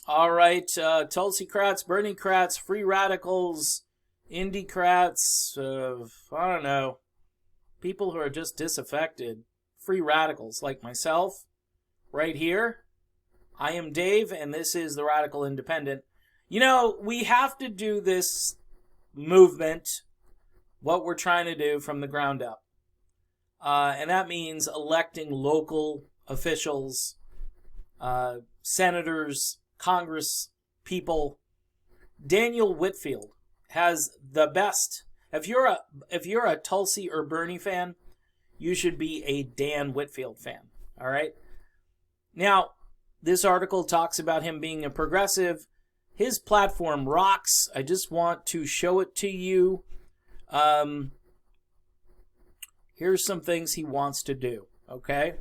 All right, Tulsi-crats, Bernie-crats, free radicals, indie-crats, I don't know, people who are just disaffected, free radicals like myself, right here. I am Dave, and this is the Radical Independent. You know, we have to do this movement, what we're trying to do, from the ground up. And that means electing local officials, senators, Congress people. Daniel Whitfield has the best. If you're a Tulsi or Bernie fan, you should be a Dan Whitfield fan. All right. Now, this article talks about him being a progressive. His platform rocks. I just want to show it to you. Here's some things he wants to do. Okay,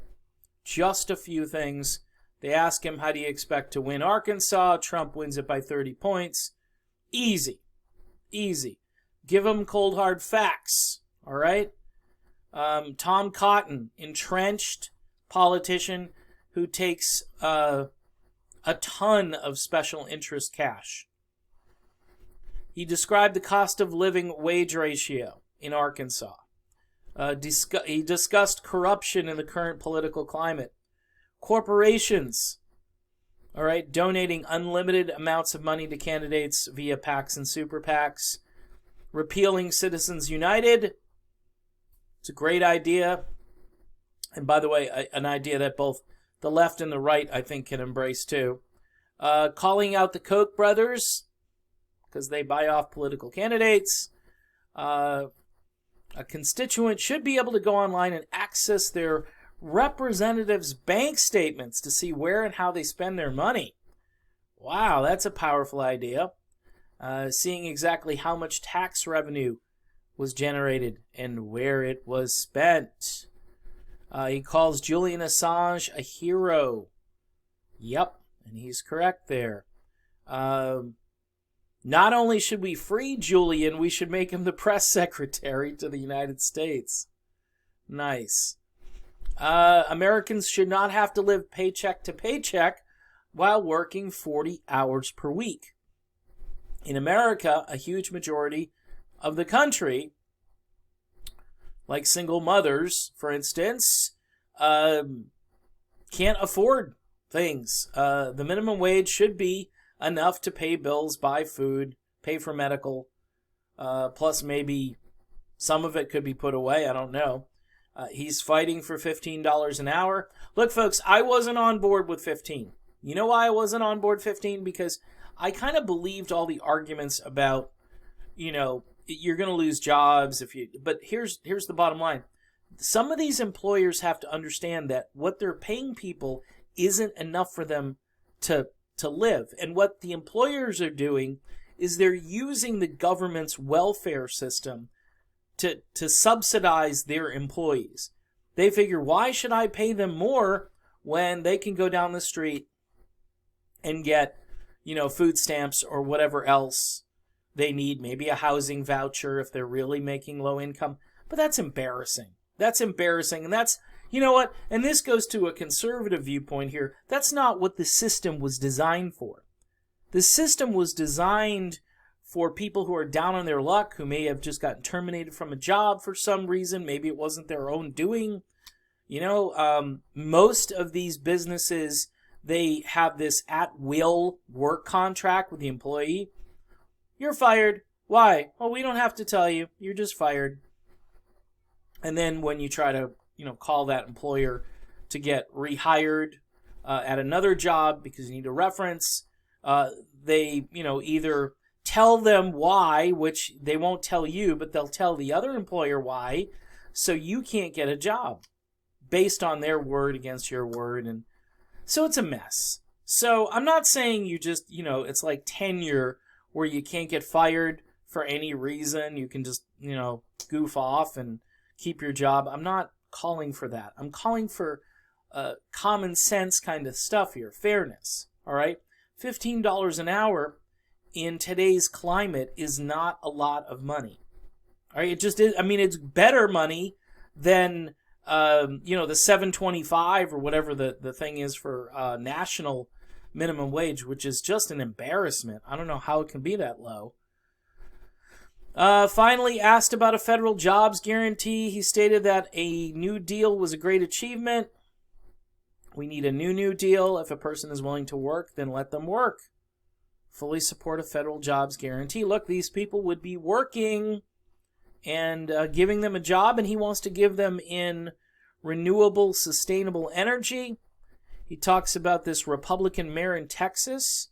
just a few things. They ask him, how do you expect to win Arkansas? Trump wins it by 30 points. Easy. Easy. Give him cold, hard facts. All right? Tom Cotton, entrenched politician who takes a ton of special interest cash. He described the cost of living wage ratio in Arkansas. He discussed corruption in the current political climate. Corporations, all right, donating unlimited amounts of money to candidates via PACs and super PACs. Repealing Citizens United. It's a great idea. And by the way, an idea that both the left and the right, I think, can embrace too. Calling out the Koch brothers because they buy off political candidates. A constituent should be able to go online and access their representatives' bank statements to see where and how they spend their money. Wow, that's a powerful idea. Seeing exactly how much tax revenue was generated and where it was spent. He calls Julian Assange a hero. Yep, and he's correct there. Not only should we free Julian, we should make him the press secretary to the United States. Nice. Americans should not have to live paycheck to paycheck while working 40 hours per week. In America, a huge majority of the country, like single mothers, for instance, can't afford things. The minimum wage should be enough to pay bills, buy food, pay for medical, plus maybe some of it could be put away. I don't know. He's fighting for $15 an hour. Look, folks, I wasn't on board with 15. You know why I wasn't on board 15? Because I kind of believed all the arguments about, you know, you're going to lose jobs if you. But here's the bottom line. Some of these employers have to understand that what they're paying people isn't enough for them to live. And what the employers are doing is they're using the government's welfare system to subsidize their employees. They figure, why should I pay them more when they can go down the street and get, you know, food stamps or whatever else they need, maybe a housing voucher if they're really making low income. But that's embarrassing. That's embarrassing. And that's, you know what? And this goes to a conservative viewpoint here. That's not what the system was designed for. The system was designed for people who are down on their luck, who may have just gotten terminated from a job for some reason. Maybe it wasn't their own doing. You know, most of these businesses, they have this at-will work contract with the employee. You're fired. Why? Well, we don't have to tell you. You're just fired. And then when you try to, you know, call that employer to get rehired at another job because you need a reference, they, you know, either tell them why, which they won't tell you, but they'll tell the other employer why, so you can't get a job based on their word against your word. And so it's a mess. So I'm not saying you just, you know, it's like tenure where you can't get fired for any reason. You can just, you know, goof off and keep your job. I'm not calling for that. I'm calling for common sense kind of stuff here. Fairness. All right? $15 an hour in today's climate is not a lot of money. All right? It just is. I mean, it's better money than, you know, the $7.25 or whatever the thing is for national minimum wage, which is just an embarrassment. I don't know how it can be that low. Finally, asked about a federal jobs guarantee, he stated that a New Deal was a great achievement. We need a New Deal. If a person is willing to work, then let them work. Fully support a federal jobs guarantee. Look, these people would be working and giving them a job, and he wants to give them in renewable, sustainable energy. He talks about this Republican mayor in Texas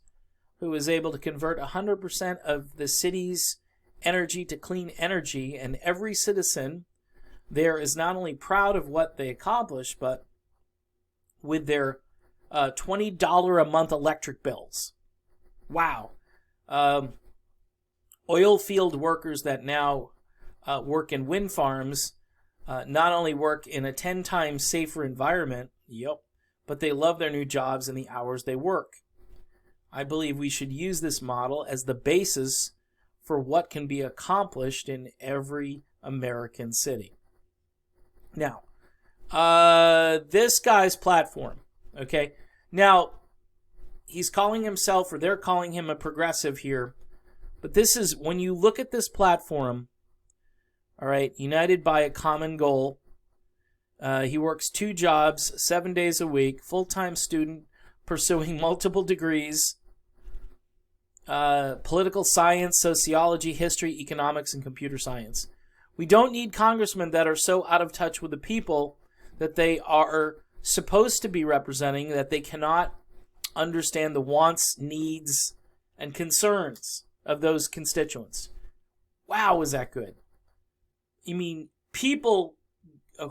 who was able to convert 100% of the city's energy to clean energy, and every citizen there is not only proud of what they accomplished, but with their $20 a month electric bills. Wow. Oil field workers that now work in wind farms not only work in a 10 times safer environment, but they love their new jobs and the hours they work. I believe we should use this model as the basis for what can be accomplished in every American city. Now, this guy's platform, okay? Now, he's calling himself, or they're calling him a progressive here, but this is, when you look at this platform, all right, united by a common goal, he works 2 jobs, 7 days a week, full-time student, pursuing multiple degrees, political science, sociology, history, economics, and computer science. We don't need congressmen that are so out of touch with the people that they are supposed to be representing that they cannot understand the wants, needs, and concerns of those constituents. Wow, is that good? You mean people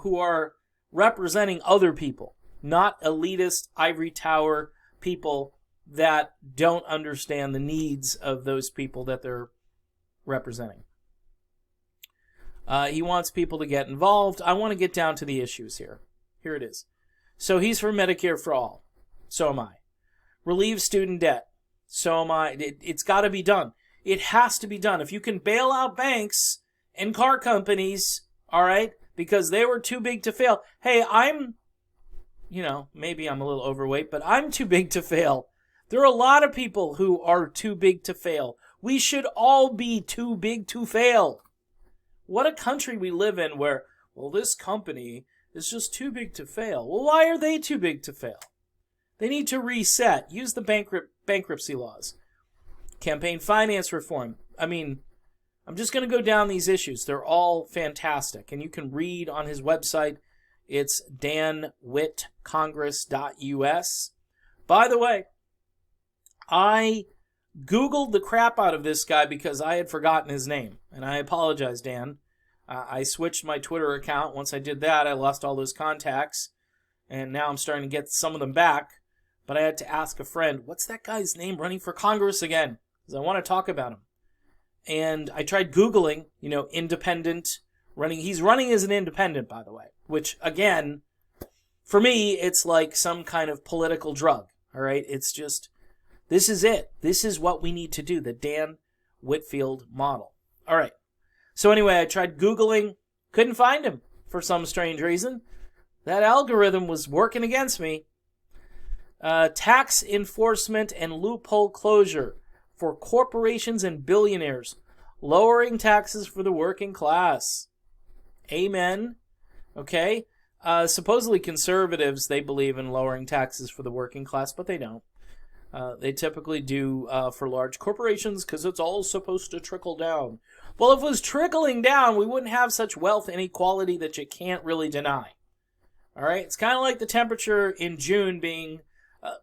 who are representing other people, not elitist ivory tower people that don't understand the needs of those people that they're representing. He wants people to get involved. I want to get down to the issues here. Here it is. So he's for Medicare for all. So am I. Relieve student debt. So am I. It's got to be done. It has to be done. If you can bail out banks and car companies, all right, because they were too big to fail. Hey, maybe I'm a little overweight, but I'm too big to fail. There are a lot of people who are too big to fail. We should all be too big to fail. What a country we live in where, well, this company is just too big to fail. Well, why are they too big to fail? They need to reset. Use the bankruptcy laws. Campaign finance reform. I mean, I'm just going to go down these issues. They're all fantastic. And you can read on his website. It's danwittcongress.us. By the way, I Googled the crap out of this guy because I had forgotten his name. And I apologize, Dan. I switched my Twitter account. Once I did that, I lost all those contacts. And now I'm starting to get some of them back. But I had to ask a friend, what's that guy's name running for Congress again? Because I want to talk about him. And I tried Googling, independent running. He's running as an independent, by the way. Which, again, for me, it's like some kind of political drug. All right? It's just, this is it. This is what we need to do. The Dan Whitfield model. All right. So anyway, I tried Googling. Couldn't find him for some strange reason. That algorithm was working against me. Tax enforcement and loophole closure for corporations and billionaires. Lowering taxes for the working class. Amen. Okay. Supposedly conservatives, they believe in lowering taxes for the working class, but they don't. They typically do for large corporations because it's all supposed to trickle down. Well, if it was trickling down, we wouldn't have such wealth inequality that you can't really deny. All right? It's kind of like the temperature in June being...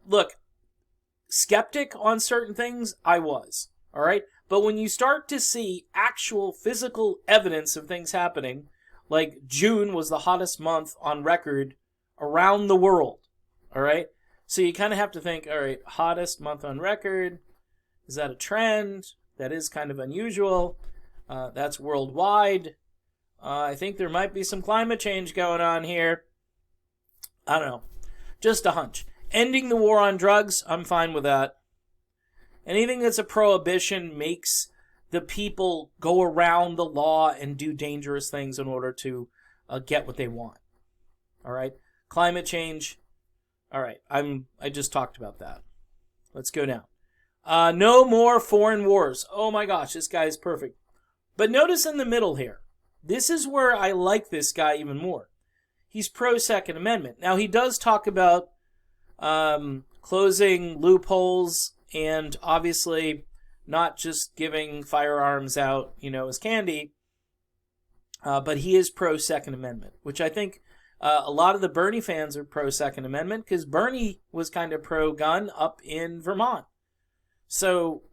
look, skeptic on certain things, I was. All right? But when you start to see actual physical evidence of things happening, like June was the hottest month on record around the world. All right? So you kind of have to think, all right, hottest month on record. Is that a trend? That is kind of unusual. That's worldwide. I think there might be some climate change going on here. I don't know. Just a hunch. Ending the war on drugs, I'm fine with that. Anything that's a prohibition makes the people go around the law and do dangerous things in order to get what they want. All right? Climate change. All right, I just talked about that. Let's go down. No more foreign wars. Oh my gosh, this guy is perfect. But notice in the middle here, this is where I like this guy even more. He's pro-Second Amendment. Now, he does talk about closing loopholes and obviously not just giving firearms out, as candy. But he is pro-Second Amendment, which I think a lot of the Bernie fans are pro-Second Amendment because Bernie was kind of pro-gun up in Vermont. So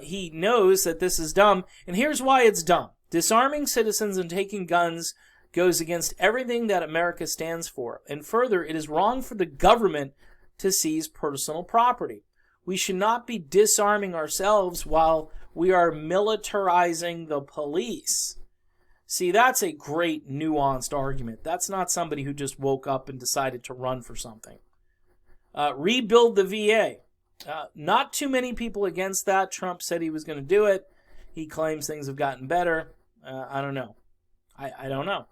he knows that this is dumb, and here's why it's dumb. Disarming citizens and taking guns goes against everything that America stands for. And further, it is wrong for the government to seize personal property. We should not be disarming ourselves while we are militarizing the police. See, that's a great nuanced argument. That's not somebody who just woke up and decided to run for something. Rebuild the VA. Not too many people against that. Trump said he was going to do it. He claims things have gotten better. I don't know. I don't know.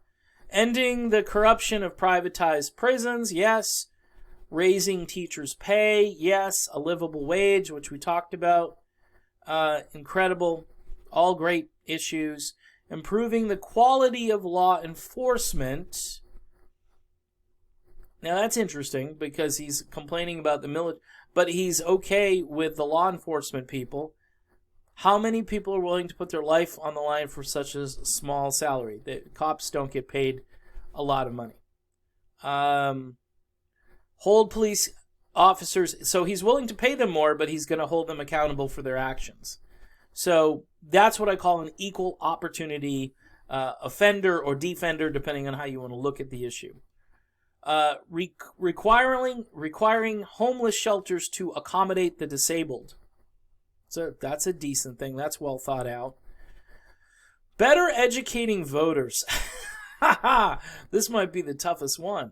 Ending the corruption of privatized prisons, yes. Raising teachers' pay, yes. A livable wage, which we talked about. Incredible. All great issues. Improving the quality of law enforcement. Now that's interesting because he's complaining about the military, but he's okay with the law enforcement people. How many people are willing to put their life on the line for such a small salary? The cops don't get paid a lot of money. Hold police officers, so he's willing to pay them more, but he's going to hold them accountable for their actions. So that's what I call an equal opportunity offender or defender, depending on how you want to look at the issue. Requiring homeless shelters to accommodate the disabled. So that's a decent thing. That's well thought out. Better educating voters. This might be the toughest one.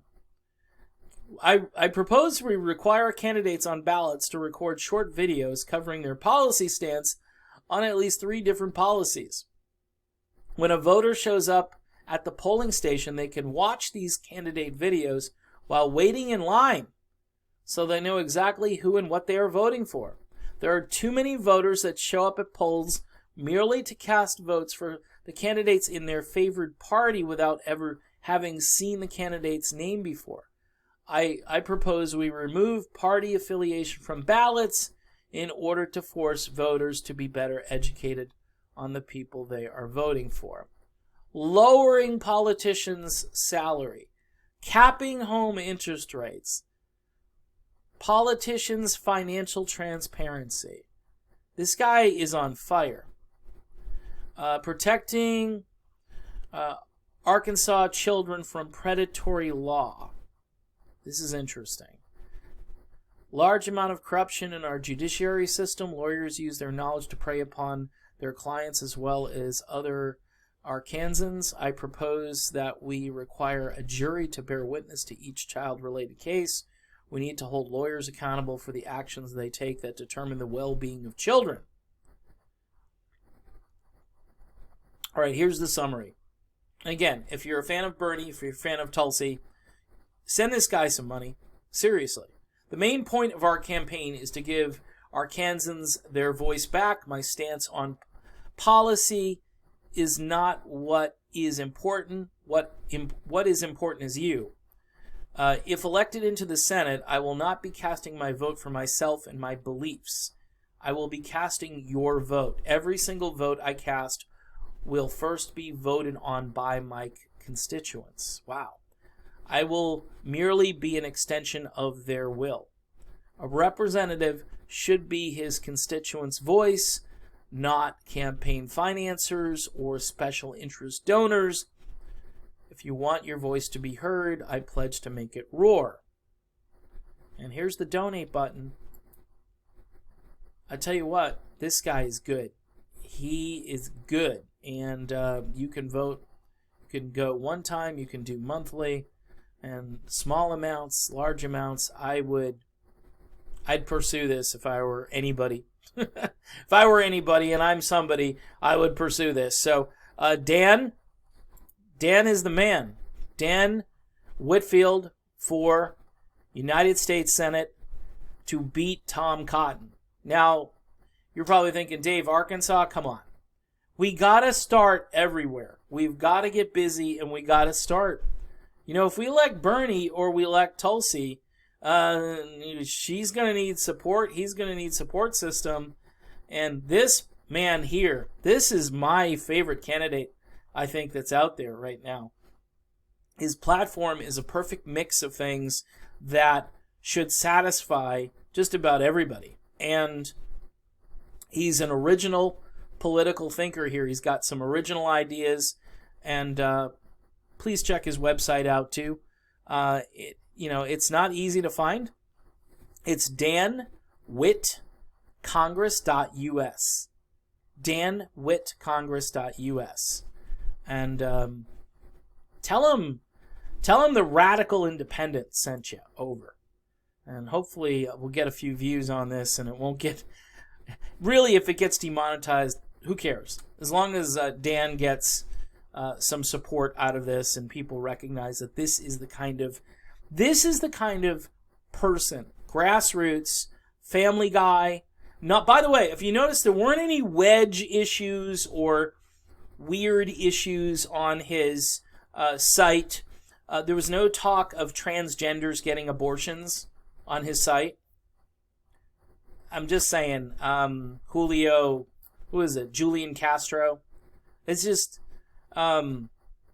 I propose we require candidates on ballots to record short videos covering their policy stance on at least 3 different policies. When a voter shows up at the polling station, they can watch these candidate videos while waiting in line so they know exactly who and what they are voting for. There are too many voters that show up at polls merely to cast votes for the candidates in their favored party without ever having seen the candidate's name before. I propose we remove party affiliation from ballots in order to force voters to be better educated on the people they are voting for. Lowering politicians' salary. Capping home interest rates. Politicians' financial transparency. This guy is on fire. Protecting Arkansas children from predatory law. This is interesting. Large amount of corruption in our judiciary system. Lawyers use their knowledge to prey upon their clients as well as other Arkansans. I propose that we require a jury to bear witness to each child-related case. We need to hold lawyers accountable for the actions they take that determine the well-being of children. All right, here's the summary. Again, if you're a fan of Bernie, if you're a fan of Tulsi, send this guy some money. Seriously. The main point of our campaign is to give Arkansans their voice back. My stance on policy is not what is important. What is important is you. If elected into the Senate, I will not be casting my vote for myself and my beliefs. I will be casting your vote. Every single vote I cast will first be voted on by my constituents. Wow. I will merely be an extension of their will. A representative should be his constituents' voice, not campaign financiers or special interest donors. If you want your voice to be heard, I pledge to make it roar. And here's the donate button. I tell you what, this guy is good. He is good. And you can vote. You can go one time. You can do monthly. And small amounts, large amounts, I'd pursue this if I were anybody. If I were anybody and I'm somebody, I would pursue this. So, Dan is the man. Dan Whitfield for United States Senate to beat Tom Cotton. Now, you're probably thinking, Dave, Arkansas, come on. We got to start everywhere. We've got to get busy, and we got to start. If we elect Bernie or we elect Tulsi, she's going to need support. He's going to need support system. And this man here, this is my favorite candidate, I think, that's out there right now. His platform is a perfect mix of things that should satisfy just about everybody. And he's an original political thinker here. He's got some original ideas, and please check his website out too. It's not easy to find. It's danwittcongress.us. danwittcongress.us. And tell him the Radical Independent sent you over. And hopefully we'll get a few views on this, and it won't get... Really, if it gets demonetized, who cares? As long as Dan gets some support out of this, and people recognize that this is the kind of person, grassroots, family guy. Not, by the way, if you notice, there weren't any wedge issues or weird issues on his site. There was no talk of transgenders getting abortions on his site. I'm just saying, Julio, who is it? Julian Castro. It's just,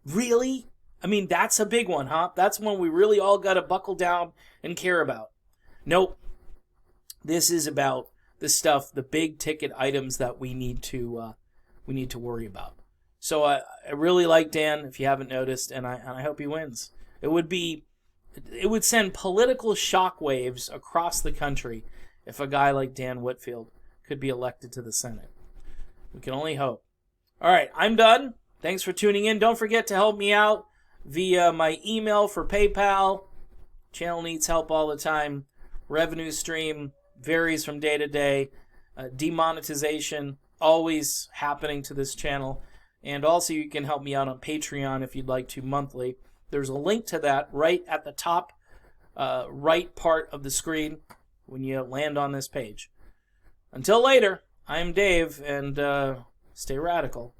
really? I mean, that's a big one, huh? That's one we really all got to buckle down and care about. Nope. This is about the stuff, the big ticket items that we need to worry about. So I really like Dan, if you haven't noticed, and I hope he wins. It would send political shockwaves across the country if a guy like Dan Whitfield could be elected to the Senate. We can only hope. All right, I'm done. Thanks for tuning in. Don't forget to help me out via my email for PayPal. Channel needs help all the time. Revenue stream varies from day to day. Demonetization always happening to this channel. And also you can help me out on Patreon if you'd like to monthly. There's a link to that right at the top right part of the screen when you land on this page. Until later, I'm Dave, and stay radical.